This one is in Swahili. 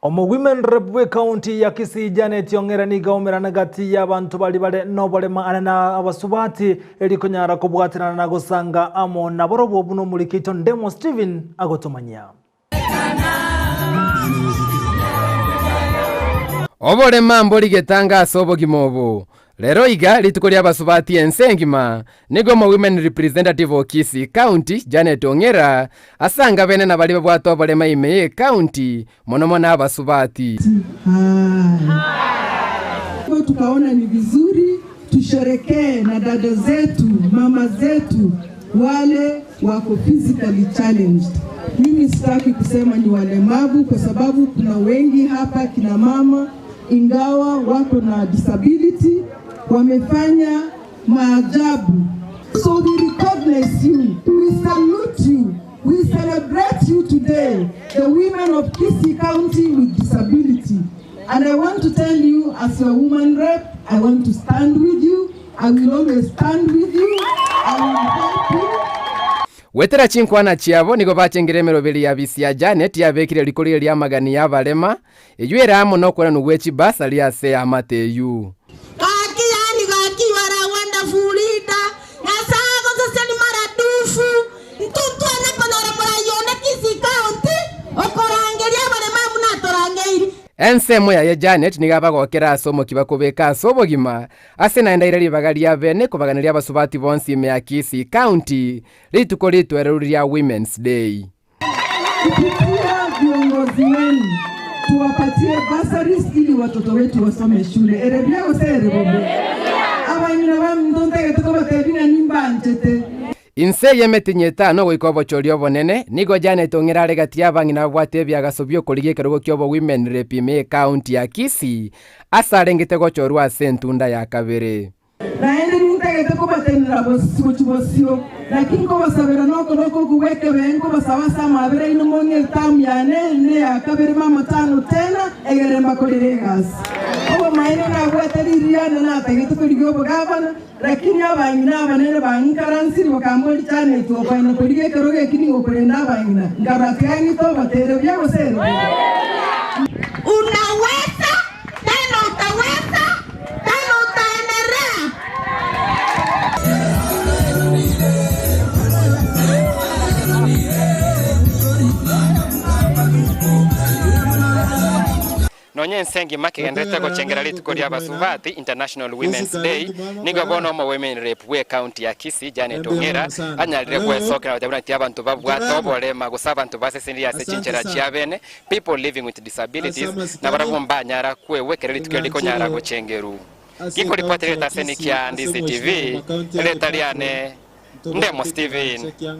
Women Rep County ya Kisii Janet Ong'Era ni gaumira na gati ya bantu bali bale nobolema anana abasubati elikunyara kubwatirana na gusanga amo na borobo buno mulikito Ndemo Steven agotomanya. Obolema mboli getangaso obogimobo. Lero iga lituko lya basubati ensengima nigo mo women representative of Kisii County Janet Ong'Era asanga bene na bali babwato obolema ime county monomona abasubati. Tukaona ni vizuri tusherekee na dada zetu, mama zetu wale wako physically challenged. Mimi sitaki kusema ni walemavu kwa sababu kuna wengi hapa kina mama ingawa wako na disability wamefanya maajabu. So we recognize you, we salute you, we celebrate you today, the women of Kisii County with disability. And I want to tell you, as your woman rep, I want to stand with you. I will always stand with you. I will help you. Wetera chinkwana chiabo nigo bachengeremero beli ya bisi ya Janet yabekire likoli lya magani ya balema ejwera amo nokora nugwechi basa lya se amateyu kaki yani kaki wara wonderful leader nasago seseni maradufu ntuntu anakonora murayona Kisii County okorangeria balema munatorangeri ensemo ya Janet nigaba gokera asomo kibakobeka asobogima ase naenda irali bagalia bene kubaganira abasubati bonsi ime ya Kisii County lituko litwereruria Women's Day. Kupitia viongozi wenu tuwapatie bursaries ili watoto wetu wasome shule. Erebia oserebobe. Abanyina bamndonte tukobatebina nimbanchete. Inse yemetinyeta no goikobo chorio bonene nigo Janet Ong'Era aregatia bangina bwate byagasobyo koligekero kyobo women rep ime county ya Kisii asarengete gochorwa sentunda ya kabere. Naende ntegete kubatenera bosio lakini ko basabera noko kuweke bengo basawasa mabere ino monye tamu ya ne ya kabere mama tano tena egeremba kolegas obo maino na bwateliria na tegete kuligyobo gabana lakini abangina abanene bankaransi bakamboli cyane to kwaina kuligekero gekini okurenda abangina ngarakyangi to batere byabo sero unaweza tena utaweza tena utaendelea. Nonye nsengi makigendete gochengera lituko lya basubati International Women's Day nigo bono mo women rep we county ya Kisii Janet Ong'Era anyalire kwesokera batabuna tia abantu babwato obolema gusaba abantu basesindia se chinchera chiabene people living with disabilities na barabomba nyara kwewe kere lituko liko nyara gochengeru kiko ripoti leta senikia Ndizi TV leta liane Ndemo Steven.